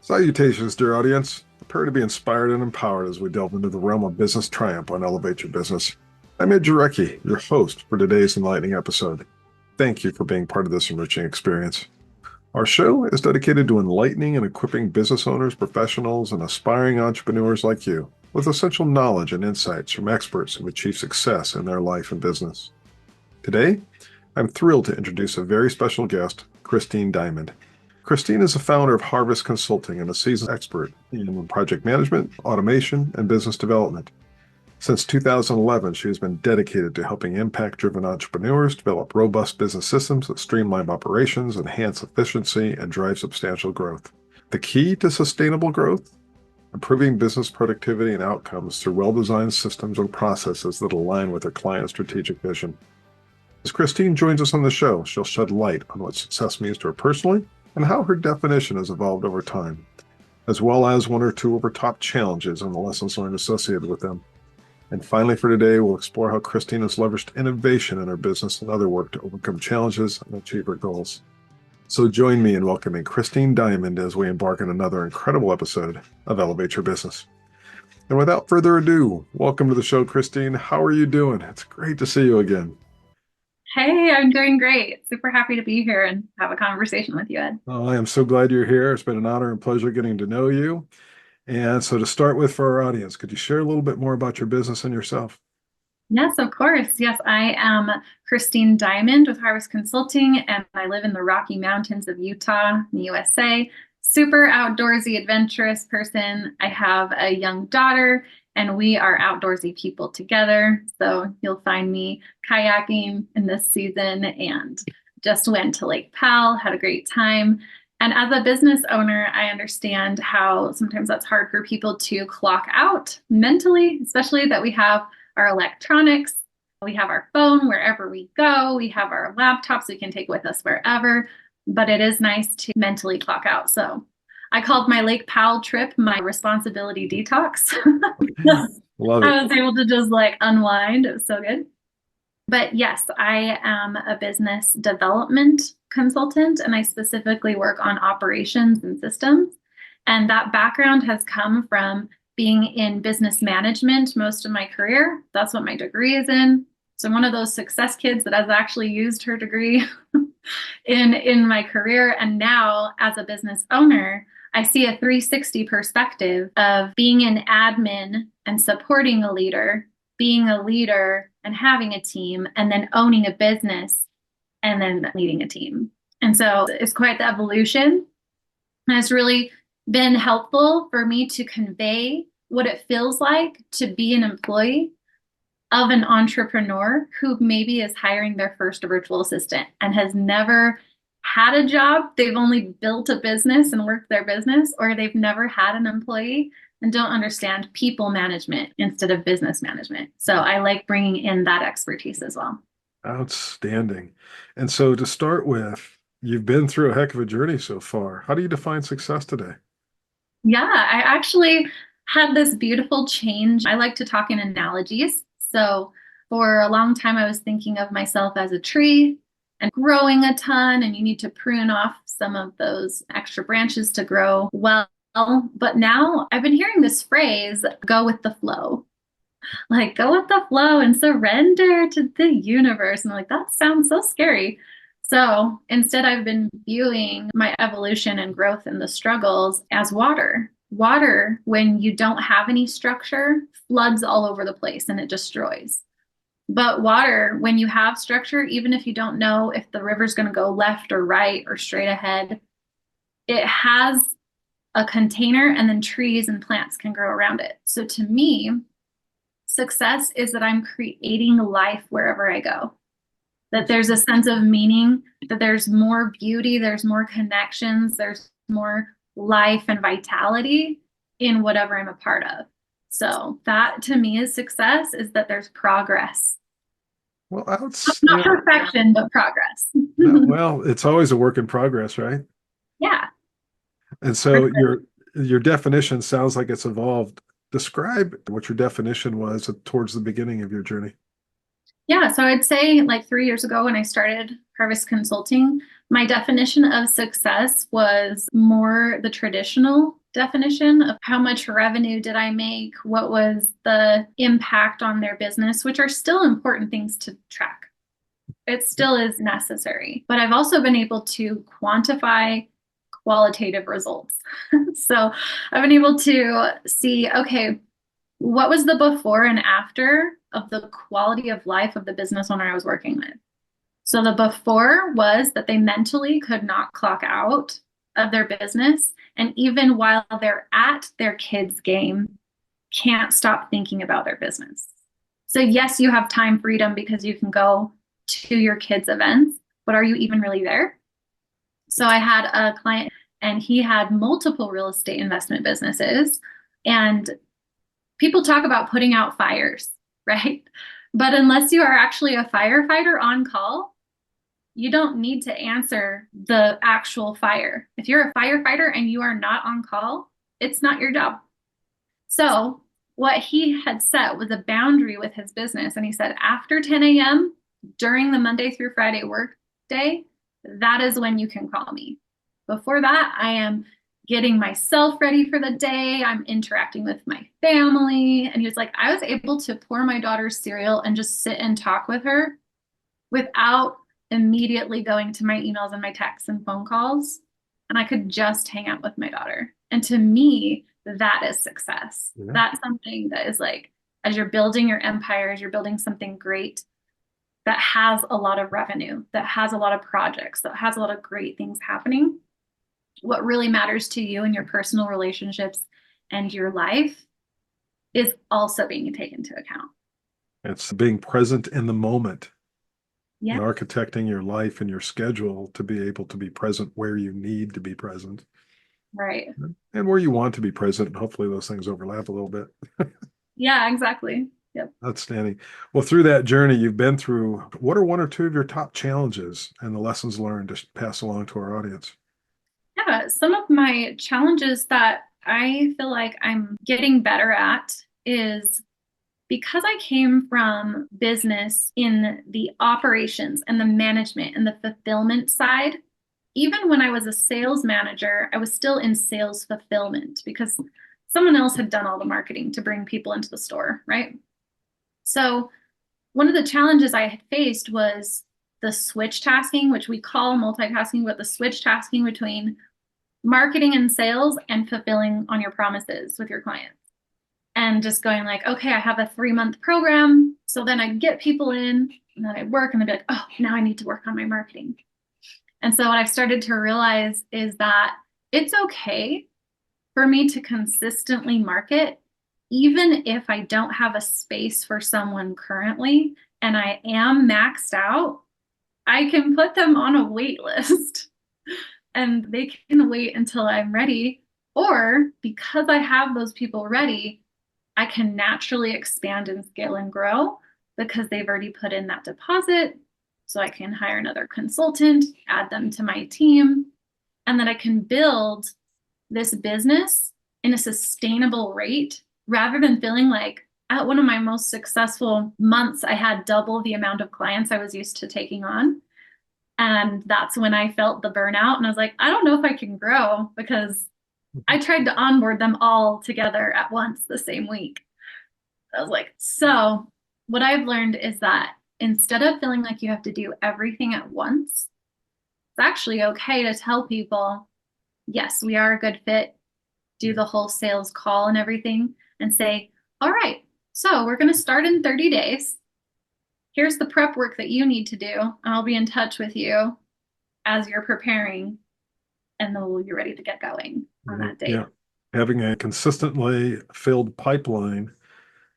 Salutations, dear audience. Prepare to be inspired and empowered as we delve into the realm of business triumph on Elevate Your Business. I'm Ed Jarecki, your host for today's enlightening episode. Thank you for being part of this enriching experience. Our show is dedicated to enlightening and equipping business owners, professionals, and aspiring entrepreneurs like you with essential knowledge and insights from experts who've achieved success in their life and business. Today, I'm thrilled to introduce a very special guest, Christine Diamond. Christine is the founder of Harvest Consulting and a seasoned expert in project management, automation, and business development. Since 2011, she has been dedicated to helping impact-driven entrepreneurs develop robust business systems that streamline operations, enhance efficiency, and drive substantial growth. The key to sustainable growth? Improving business productivity and outcomes through well-designed systems and processes that align with their client's strategic vision. As Christine joins us on the show, she'll shed light on what success means to her personally and how her definition has evolved over time, as well as one or two of her top challenges and the lessons learned associated with them. And finally, for today, we'll explore how Christine has leveraged innovation in her business and other work to overcome challenges and achieve her goals. So join me in welcoming Christine Diamond as we embark on another incredible episode of Elevate Your Business. And without further ado, welcome to the show, Christine. How are you doing? It's great to see you again. Hey, I'm doing great. Super happy to be here and have a conversation with you, Ed. I am so glad you're here. It's been an honor and pleasure getting to know you. And so to start with for our audience, could you share a little bit more about your business and yourself? Yes, of course. Yes, I am Christine Diamond with Harvest Consulting, and I live in the Rocky Mountains of Utah, in the USA. Super outdoorsy, adventurous person. I have a young daughter, and we are outdoorsy people together. So you'll find me kayaking in this season and just went to Lake Powell, had a great time. And as a business owner, I understand how sometimes that's hard for people to clock out mentally, especially that we have our electronics, we have our phone wherever we go, we have our laptops we can take with us wherever, but it is nice to mentally clock out. So I called my Lake Powell trip my responsibility detox. Love it. I was able to just like unwind. It was so good. But yes, I am a business development consultant and I specifically work on operations and systems. And that background has come from being in business management most of my career. That's what my degree is in. So I'm one of those success kids that has actually used her degree in my career. And now as a business owner, I see a 360 perspective of being an admin and supporting a leader, being a leader and having a team, and then owning a business and then leading a team. And so it's quite the evolution. And it's really been helpful for me to convey what it feels like to be an employee of an entrepreneur who maybe is hiring their first virtual assistant and has never had a job. They've only built a business and worked their business, or they've never had an employee and don't understand people management instead of business management. So I like bringing in that expertise as well. Outstanding. And so to start with, you've been through a heck of a journey so far. How do you define success today? Yeah, I actually had this beautiful change. I like to talk in analogies. So for a long time, I was thinking of myself as a tree and growing a ton, and you need to prune off some of those extra branches to grow well. But now I've been hearing this phrase, go with the flow. Like, go with the flow and surrender to the universe. And I'm like, that sounds so scary. So instead, I've been viewing my evolution and growth and the struggles as water. Water, when you don't have any structure, floods all over the place and it destroys. But water, when you have structure, even if you don't know if the river's going to go left or right or straight ahead, it has a container and then trees and plants can grow around it. So to me, success is that I'm creating life wherever I go, that there's a sense of meaning, that there's more beauty, there's more connections, there's more life and vitality in whatever I'm a part of. So that to me is success, is that there's progress. Well, Not outstanding. perfection, but progress. Well, it's always a work in progress, right? Yeah. And so your definition sounds like it's evolved. Describe what your definition was towards the beginning of your journey. Yeah, so I'd say like 3 years ago when I started Harvest Consulting, My definition of success was more the traditional definition of how much revenue did I make, what was the impact on their business, which are still important things to track. It still is necessary, but I've also been able to quantify qualitative results. So I've been able to see, okay, what was the before and after of the quality of life of the business owner I was working with? So the before was that they mentally could not clock out of their business. And even while they're at their kids' game, can't stop thinking about their business. So yes, you have time freedom because you can go to your kids' events, but are you even really there? So I had a client and he had multiple real estate investment businesses. And people talk about putting out fires, right? But unless you are actually a firefighter on call, you don't need to answer the actual fire. If you're a firefighter and you are not on call, it's not your job. So what he had set was a boundary with his business. And he said, after 10 a.m. during the Monday through Friday work day, that is when you can call me. Before that, I am getting myself ready for the day. I'm interacting with my family. And he was like, I was able to pour my daughter's cereal and just sit and talk with her without immediately going to my emails and my texts and phone calls. And I could just hang out with my daughter. And to me, that is success. Yeah. That's something that is like, as you're building your empire, as you're building something great that has a lot of revenue, that has a lot of projects, that has a lot of great things happening. What really matters to you and your personal relationships and your life is also being taken into account. It's being present in the moment Yeah. and architecting your life and your schedule to be able to be present where you need to be present Right. and where you want to be present. And hopefully those things overlap a little bit. Yeah, exactly. Yep. Outstanding. Well, through that journey you've been through, what are one or two of your top challenges and the lessons learned to pass along to our audience? Yeah, some of my challenges that I feel like I'm getting better at is because I came from business in the operations and the management and the fulfillment side. Even when I was a sales manager, I was still in sales fulfillment because someone else had done all the marketing to bring people into the store, right? So one of the challenges I had faced was the switch tasking, which we call multitasking, but the switch tasking between marketing and sales and fulfilling on your promises with your clients. And just going like, okay, I have a 3-month program. So then I get people in and then I work and they'll be like, oh, now I need to work on my marketing. And so what I've started to realize is that it's okay for me to consistently market, even if I don't have a space for someone currently and I am maxed out, I can put them on a wait list and they can wait until I'm ready. Or because I have those people ready, I can naturally expand and scale and grow because they've already put in that deposit. So I can hire another consultant, add them to my team, and then I can build this business in a sustainable rate rather than feeling like at one of my most successful months, I had double the amount of clients I was used to taking on. And that's when I felt the burnout. And I was like, I don't know if I can grow because I tried to onboard them all together at once the same week. I was like, so what I've learned is that instead of feeling like you have to do everything at once, it's actually okay to tell people, yes, we are a good fit, do the whole sales call and everything, and say, all right, so we're going to start in 30 days. Here's the prep work that you need to do. And I'll be in touch with you as you're preparing, and then we'll be ready to get going on that date. Yeah. Having a consistently filled pipeline,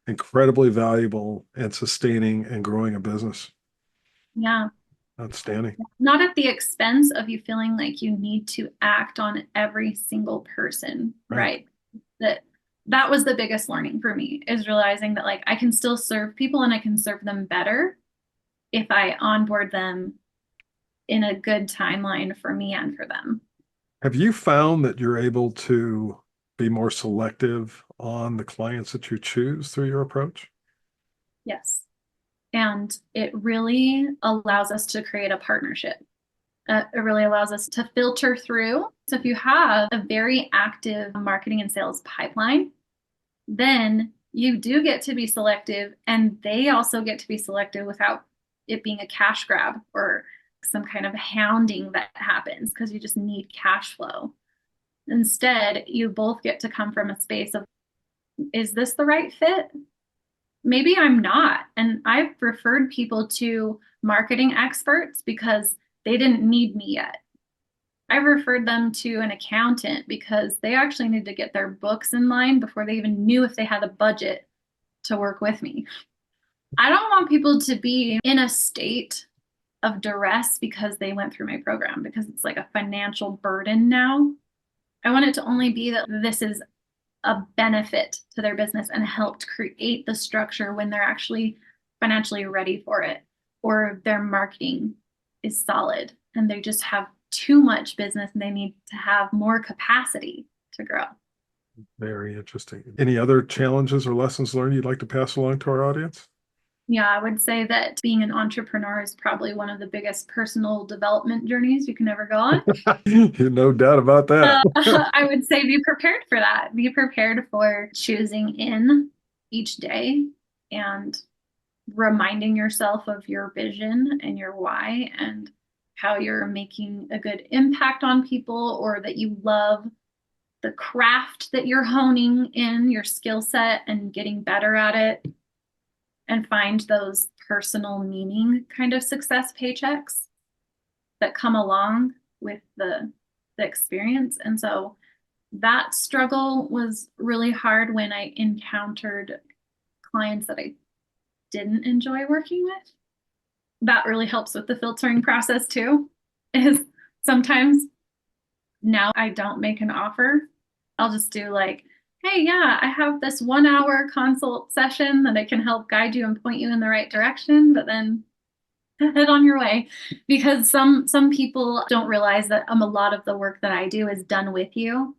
incredibly valuable and sustaining and growing a business. Yeah. Outstanding. Not at the expense of you feeling like you need to act on every single person, right? That was the biggest learning for me is realizing that like I can still serve people and I can serve them better if I onboard them in a good timeline for me and for them. Have you found that you're able to be more selective on the clients that you choose through your approach? Yes. And it really allows us to create a partnership. It really allows us to filter through. So if you have a very active marketing and sales pipeline, then you do get to be selective, and they also get to be selective without it being a cash grab or some kind of hounding that happens because you just need cash flow. Instead, you both get to come from a space of, is this the right fit? Maybe I'm not. And I've referred people to marketing experts because they didn't need me yet. I've referred them to an accountant because they actually need to get their books in line before they even knew if they had a budget to work with me. I don't want people to be in a state of duress because they went through my program, because it's like a financial burden now. I want it to only be that this is a benefit to their business and helped create the structure when they're actually financially ready for it, or their marketing is solid and they just have too much business and they need to have more capacity to grow. Very interesting. Any other challenges or lessons learned you'd like to pass along to our audience? Yeah, I would say that being an entrepreneur is probably one of the biggest personal development journeys you can ever go on. No doubt about that. I would say be prepared for that. Be prepared for choosing in each day and reminding yourself of your vision and your why and how you're making a good impact on people, or that you love the craft that you're honing in, your skill set, and getting better at it, and find those personal meaning kind of success paychecks that come along with the experience. And so that struggle was really hard when I encountered clients that I didn't enjoy working with. That really helps with the filtering process too. Is sometimes now I don't make an offer. I'll just do like, hey, yeah, I have this 1 hour consult session that I can help guide you and point you in the right direction, but then head on your way. Because some people don't realize that a lot of the work that I do is done with you,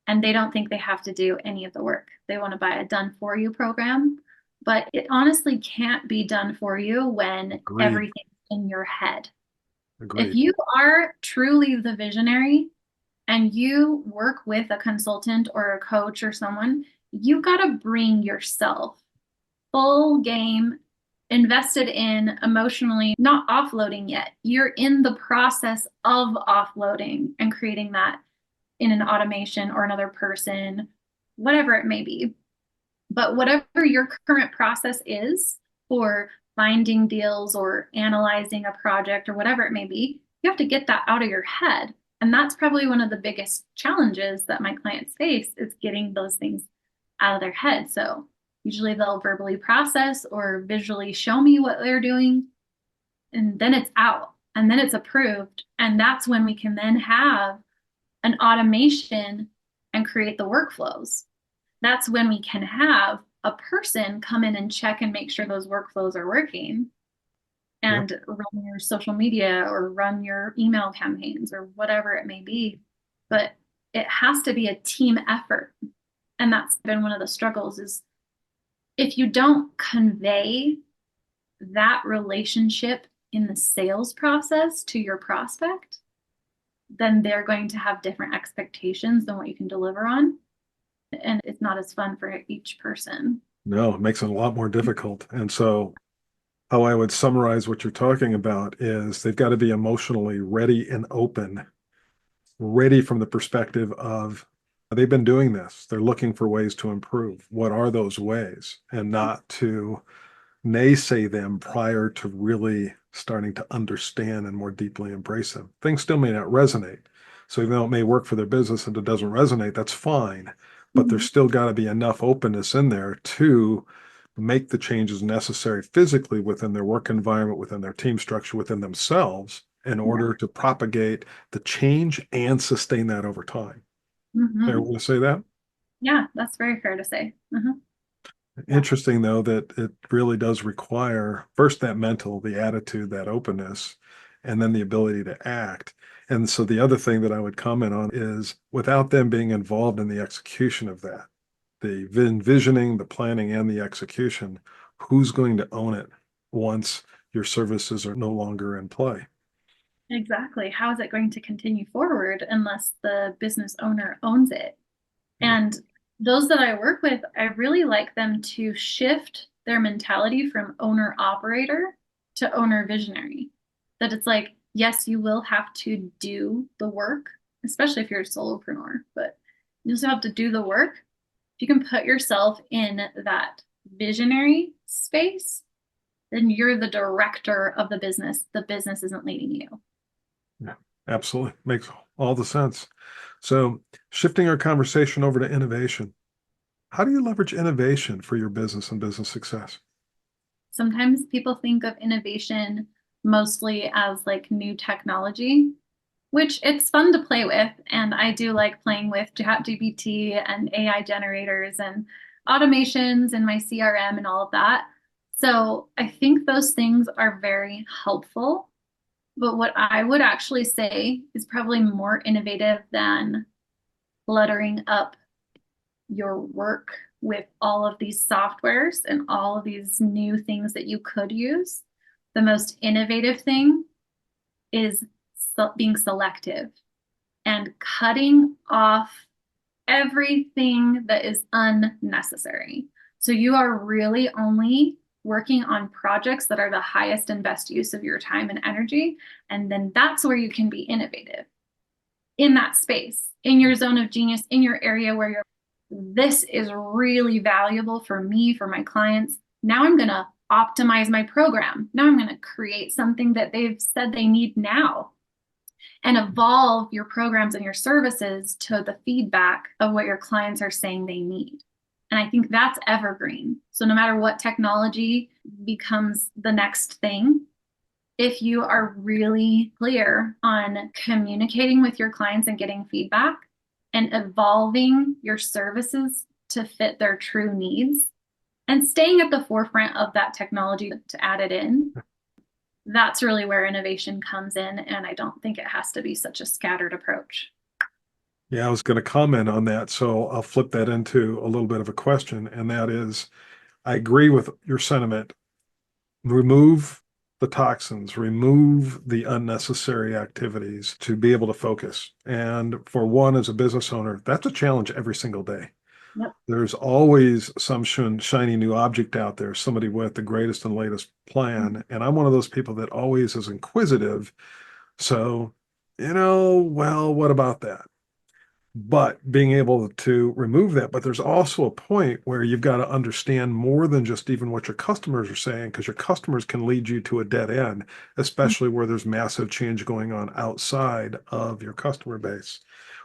and they don't think they have to do any of the work. They want to buy a done for you program, but it honestly can't be done for you when Agreed. everything's in your head. If Agreed. you are truly the visionary and you work with a consultant or a coach or someone, you got to bring yourself full game, invested in, emotionally, not offloading yet. You're in the process of offloading and creating that in an automation or another person, whatever it may be. But whatever your current process is for finding deals or analyzing a project or whatever it may be, you have to get that out of your head. And that's probably one of the biggest challenges that my clients face, is getting those things out of their head. So usually they'll verbally process or visually show me what they're doing, and then it's out and then it's approved. And that's when we can then have an automation and create the workflows. That's when we can have a person come in and check and make sure those workflows are working, Yep. and run your social media or run your email campaigns or whatever it may be. But it has to be a team effort. And that's been one of the struggles, is if you don't convey that relationship in the sales process to your prospect, then they're going to have different expectations than what you can deliver on. And it's not as fun for each person. No, it makes it a lot more difficult. And so, how I would summarize what you're talking about is they've got to be emotionally ready and open, ready from the perspective of they've been doing this. They're looking for ways to improve. What are those ways? And not to naysay them prior to really starting to understand and more deeply embrace them. Things still may not resonate. So even though it may work for their business and it doesn't resonate, that's fine. But there's Mhm. still got to be enough openness in there to make the changes necessary physically within their work environment, within their team structure, within themselves, in Yeah. order to propagate the change and sustain that over time. Fair Hmm. way to say that? Yeah, that's very fair to say. Yeah. Interesting, though, that it really does require first that mental, the attitude, that openness, and then the ability to act. And so the other thing that I would comment on is without them being involved in the execution of that, the envisioning, the planning, and the execution, who's going to own it once your services are no longer in play? Exactly. How is it going to continue forward unless the business owner owns it? Yeah. And those that I work with, I really like them to shift their mentality from owner operator to owner visionary. That it's like, yes, you will have to do the work, especially if you're a solopreneur, but you also have to do the work. If you can put yourself in that visionary space, then you're the director of the business. The business isn't leading you. Yeah, absolutely. Makes all the sense. So, shifting our conversation over to innovation, how do you leverage innovation for your business and business success? Sometimes people think of innovation mostly as like new technology, which it's fun to play with. And I do like playing with ChatGPT and AI generators and automations in my CRM and all of that. So I think those things are very helpful. But what I would actually say is probably more innovative than cluttering up your work with all of these softwares and all of these new things that you could use. The most innovative thing is being selective and cutting off everything that is unnecessary. So you are really only working on projects that are the highest and best use of your time and energy. And then that's where you can be innovative in that space, in your zone of genius, in your area where you're, this is really valuable for me, for my clients. Now I'm going to optimize my program. Now I'm going to create something that they've said they need now and evolve your programs and your services to the feedback of what your clients are saying they need. And I think that's evergreen. So no matter what technology becomes the next thing, if you are really clear on communicating with your clients and getting feedback and evolving your services to fit their true needs and staying at the forefront of that technology to add it in, that's really where innovation comes in. And I don't think it has to be such a scattered approach. Yeah, I was going to comment on that. So I'll flip that into a little bit of a question. And that is, I agree with your sentiment. Remove the toxins, remove the unnecessary activities to be able to focus. And for one, as a business owner, that's a challenge every single day. Yep. There's always some shiny new object out there, somebody with the greatest and latest plan. And I'm one of those people that always is inquisitive. So, well, what about that? But being able to remove that, but there's also a point where you've got to understand more than just even what your customers are saying, because your customers can lead you to a dead end, especially where there's massive change going on outside of your customer base.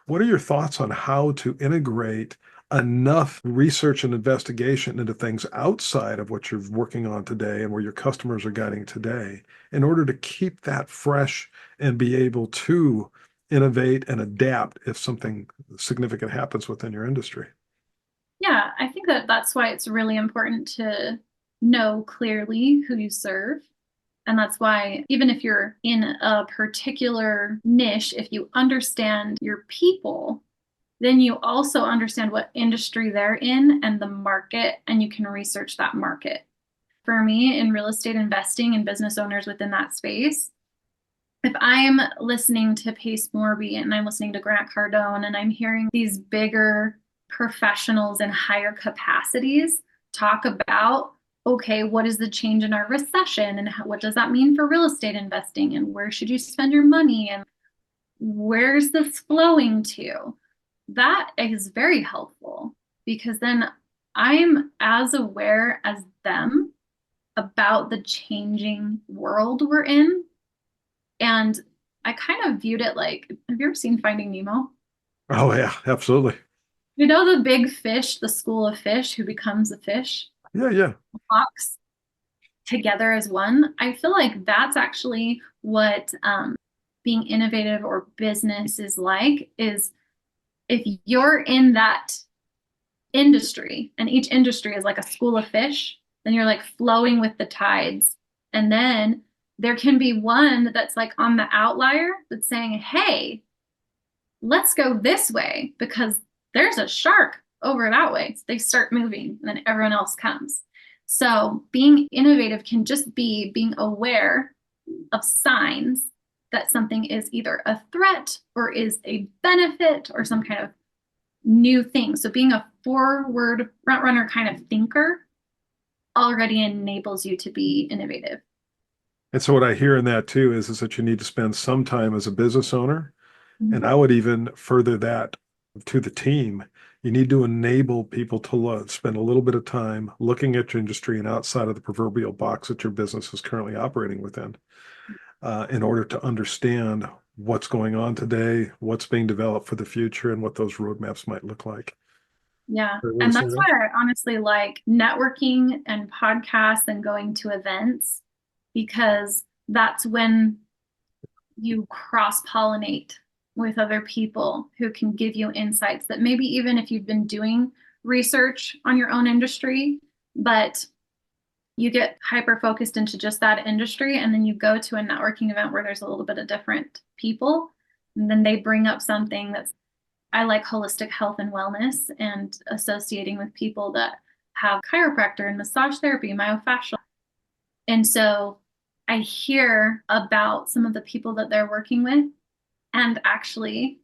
What are your thoughts on how to integrate enough research and investigation into things outside of what you're working on today and where your customers are guiding today in order to keep that fresh and be able to innovate and adapt if something significant happens within your industry? Yeah, I think that that's why it's really important to know clearly who you serve. And that's why, even if you're in a particular niche, if you understand your people, then you also understand what industry they're in and the market, and you can research that market. For me, in real estate investing and business owners within that space, if I'm listening to Pace Morby and I'm listening to Grant Cardone and I'm hearing these bigger professionals in higher capacities talk about, okay, what is the change in our recession and what does that mean for real estate investing and where should you spend your money and where's this flowing to? That is very helpful because then I'm as aware as them about the changing world we're in. And I kind of viewed it like, have you ever seen Finding Nemo? Oh, yeah, absolutely. You know the big fish, the school of fish who becomes a fish, Yeah, yeah. flocks together as one. I feel like that's actually what being innovative or business is like, is if you're in that industry and each industry is like a school of fish, then you're like flowing with the tides. And then there can be one that's like on the outlier that's saying, hey, let's go this way because there's a shark over that way. So they start moving and then everyone else comes. So being innovative can just be being aware of signs that something is either a threat or is a benefit or some kind of new thing. So being a forward front runner kind of thinker already enables you to be innovative. And so what I hear in that too is that you need to spend some time as a business owner. And Mhm. I would even further that to the team. You need to enable people to spend a little bit of time looking at your industry and outside of the proverbial box that your business is currently operating within, in order to understand what's going on today, what's being developed for the future, and what those roadmaps might look like. Yeah. Fair way to And say that's that? why I honestly like networking and podcasts and going to events because that's when you cross-pollinate with other people who can give you insights that maybe even if you've been doing research on your own industry, but you get hyper focused into just that industry and then you go to a networking event where there's a little bit of different people and then they bring up something that's I like holistic health and wellness and associating with people that have chiropractor and massage therapy, myofascial. And so I hear about some of the people that they're working with, and actually,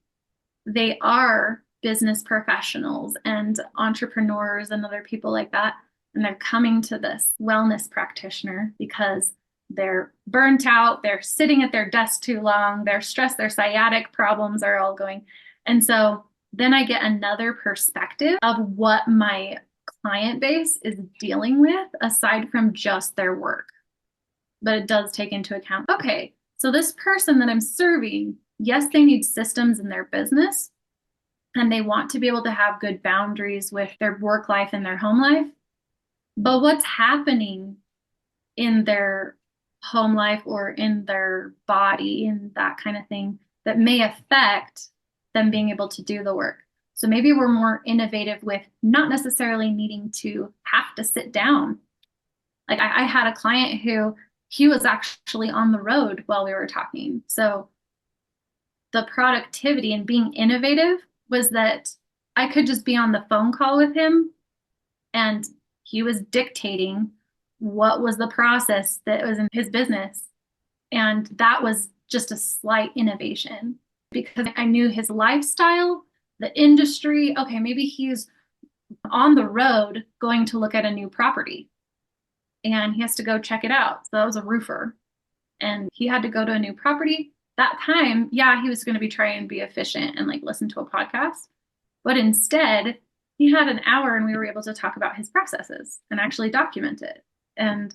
they are business professionals and entrepreneurs and other people like that. And they're coming to this wellness practitioner because they're burnt out, they're sitting at their desk too long, they're stressed, their sciatic problems are all going. And so then I get another perspective of what my client base is dealing with aside from just their work. But it does take into account, okay, so this person that I'm serving, yes, they need systems in their business and they want to be able to have good boundaries with their work life and their home life. But what's happening in their home life or in their body and that kind of thing that may affect them being able to do the work? So maybe we're more innovative with not necessarily needing to have to sit down. Like I had a client who he was actually on the road while we were talking. So the productivity and being innovative was that I could just be on the phone call with him and he was dictating what was the process that was in his business. And that was just a slight innovation because I knew his lifestyle, the industry. Okay, maybe he's on the road going to look at a new property and he has to go check it out. So that was a roofer and he had to go to a new property. That time, yeah, he was going to be trying to be efficient and like listen to a podcast. But instead, he had an hour and we were able to talk about his processes and actually document it. And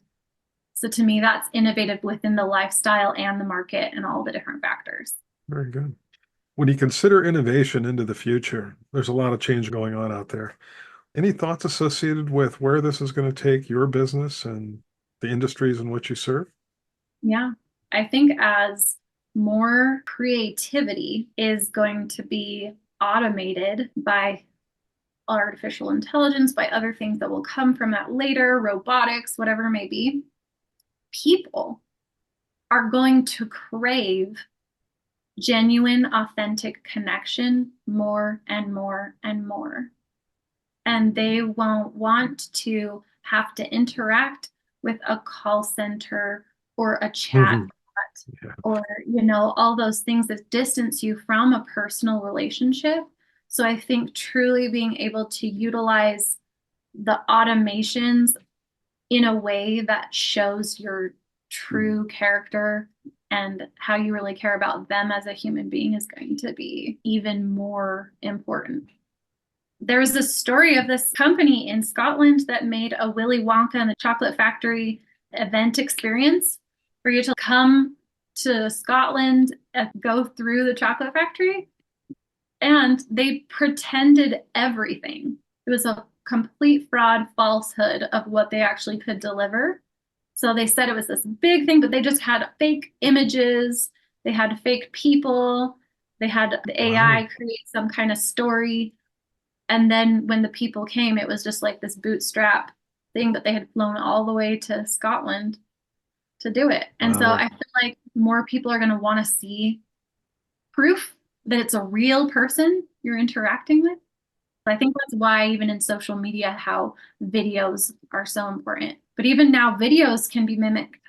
so to me, that's innovative within the lifestyle and the market and all the different factors. Very good. When you consider innovation into the future, there's a lot of change going on out there. Any thoughts associated with where this is going to take your business and the industries in which you serve? Yeah. I think as more creativity is going to be automated by artificial intelligence, by other things that will come from that later, robotics, whatever it may be, people are going to crave genuine, authentic connection more and more and more. And they won't want to have to interact with a call center or a chat Mhm. Yeah. or all those things that distance you from a personal relationship. So I think truly being able to utilize the automations in a way that shows your true character and how you really care about them as a human being is going to be even more important. There was this story of this company in Scotland that made a Willy Wonka and the Chocolate Factory event experience for you to come to Scotland and go through the chocolate factory. And they pretended everything. It was a complete fraud, falsehood of what they actually could deliver. So they said it was this big thing, but they just had fake images, they had fake people, they had the Wow. AI create some kind of story. And then when the people came, it was just like this bootstrap thing, but they had flown all the way to Scotland to do it. And so Wow. I feel like more people are going to want to see proof that it's a real person you're interacting with. I think that's why even in social media, how videos are so important. But even now, videos can be mimicked.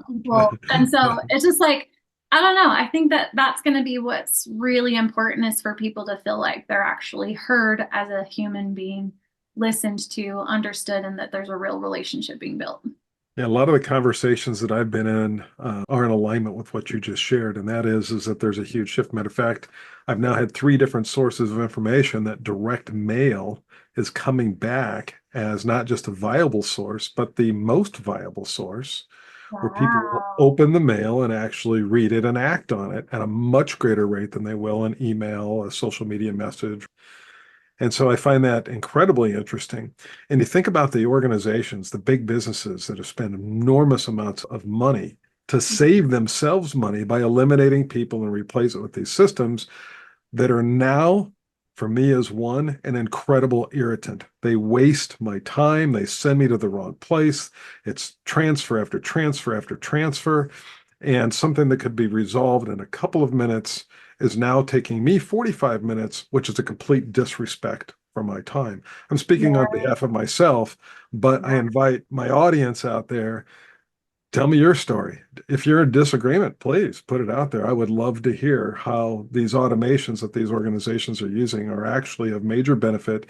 People. And so it's just like, I don't know. I think that that's going to be what's really important is for people to feel like they're actually heard as a human being, listened to, understood, and that there's a real relationship being built. Yeah, a lot of the conversations that I've been in are in alignment with what you just shared, and that is that there's a huge shift. Matter of fact, I've now had three different sources of information that direct mail is coming back as not just a viable source, but the most viable source, where people will Wow. open the mail and actually read it and act on it at a much greater rate than they will an email, a social media message. And so I find that incredibly interesting. And you think about the organizations, the big businesses that have spent enormous amounts of money to save themselves money by eliminating people and replace it with these systems that are now, for me as one, an incredible irritant. They waste my time. They send me to the wrong place. It's transfer after transfer after transfer. And something that could be resolved in a couple of minutes is now taking me 45 minutes, which is a complete disrespect for my time. I'm speaking on Yeah. behalf of myself, but I invite my audience out there. Tell me your story. If you're in disagreement, please put it out there. I would love to hear how these automations that these organizations are using are actually of major benefit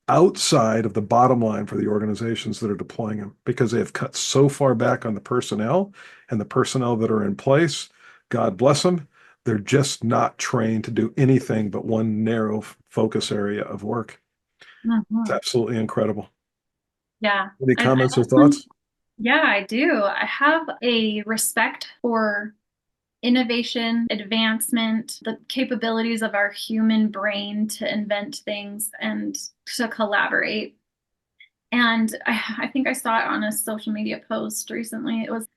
outside of the bottom line for the organizations that are deploying them because they have cut so far back on the personnel and the personnel that are in place. God bless them. They're just not trained to do anything but one narrow focus area of work. It's Mhm. absolutely incredible. Yeah. Any I comments or definitely, thoughts? yeah, I do. I have a respect for innovation, advancement, the capabilities of our human brain to invent things and to collaborate. And I think I saw it on a social media post recently. It was,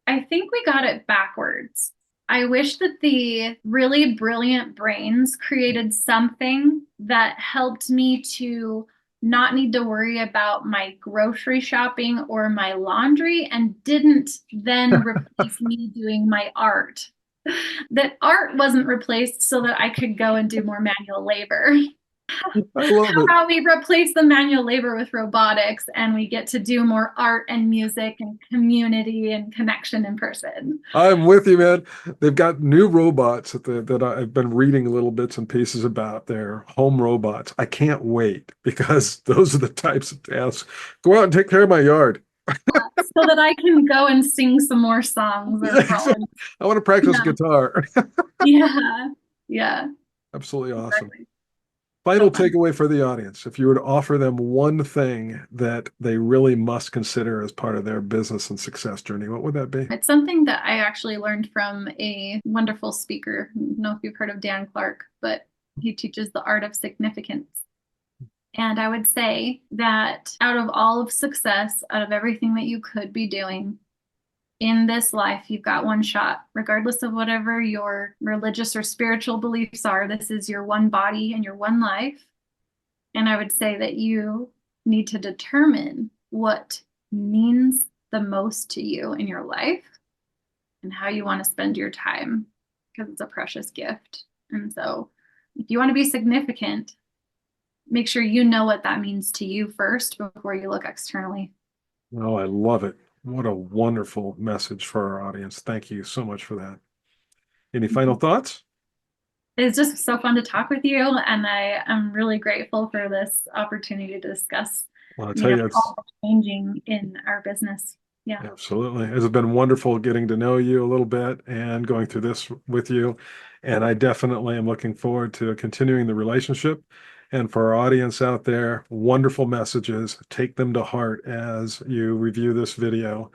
I think we got it backwards. I wish that the really brilliant brains created something that helped me to not need to worry about my grocery shopping or my laundry and didn't then replace me doing my art. That art wasn't replaced so that I could go and do more manual labor. I love it. How we replace the manual labor with robotics and we get to do more art and music and community and connection in person. I'm with you, man. They've got new robots that I've been reading little bits and pieces about. They're home robots. I can't wait because those are the types of tasks. Go out and take care of my yard. So that I can go and sing some more songs or crawl in. I want to practice Yeah, guitar. yeah, yeah, Absolutely awesome. exactly. So Final fun. takeaway for the audience. If you were to offer them one thing that they really must consider as part of their business and success journey, what would that be? It's something that I actually learned from a wonderful speaker. I don't know if you've heard of Dan Clark, but he teaches the art of significance. And I would say that out of all of success, out of everything that you could be doing in this life, you've got one shot, regardless of whatever your religious or spiritual beliefs are. This is your one body and your one life. And I would say that you need to determine what means the most to you in your life and how you want to spend your time because it's a precious gift. And so, if you want to be significant, make sure you know what that means to you first before you look externally. Oh, I love it. What a wonderful message for our audience. Thank you so much for that. Any final thoughts? It's just so fun to talk with you, and I am really grateful for this opportunity to discuss, Well, I'll tell you, it's all the changing in our business. Yeah. absolutely. It's been wonderful getting to know you a little bit and going through this with you. And I definitely am looking forward to continuing the relationship. And for our audience out there, wonderful messages. Take them to heart as you review this video.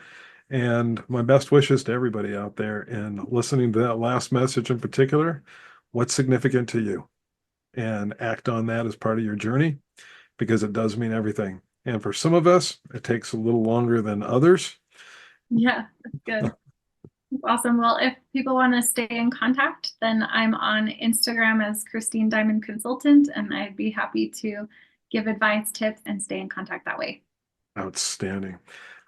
And my best wishes to everybody out there. And listening to that last message in particular, what's significant to you? And act on that as part of your journey because it does mean everything. And for some of us, it takes a little longer than others. Yeah, that's good. That's awesome. Well, if people want to stay in contact, then I'm on Instagram as Christine Diamond Consultant, and I'd be happy to give advice, tips, and stay in contact that way. Outstanding.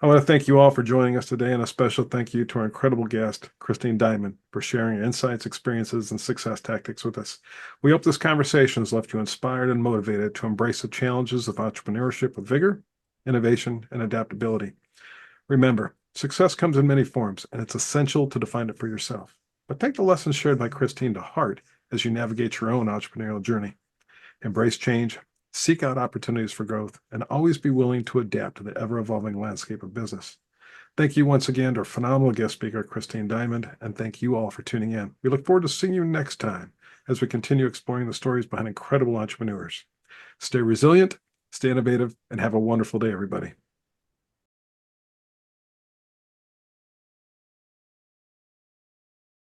I want to thank you all for joining us today, and a special thank you to our incredible guest, Christine Diamond, for sharing her insights, experiences, and success tactics with us. We hope this conversation has left you inspired and motivated to embrace the challenges of entrepreneurship with vigor, innovation, and adaptability. Remember, success comes in many forms, and it's essential to define it for yourself. but take the lessons shared by Christine to heart as you navigate your own entrepreneurial journey. Embrace change, seek out opportunities for growth, and always be willing to adapt to the ever-evolving landscape of business. Thank you once again to our phenomenal guest speaker, Christine Diamond, and thank you all for tuning in. We look forward to seeing you next time as we continue exploring the stories behind incredible entrepreneurs. Stay resilient, stay innovative, and have a wonderful day, everybody.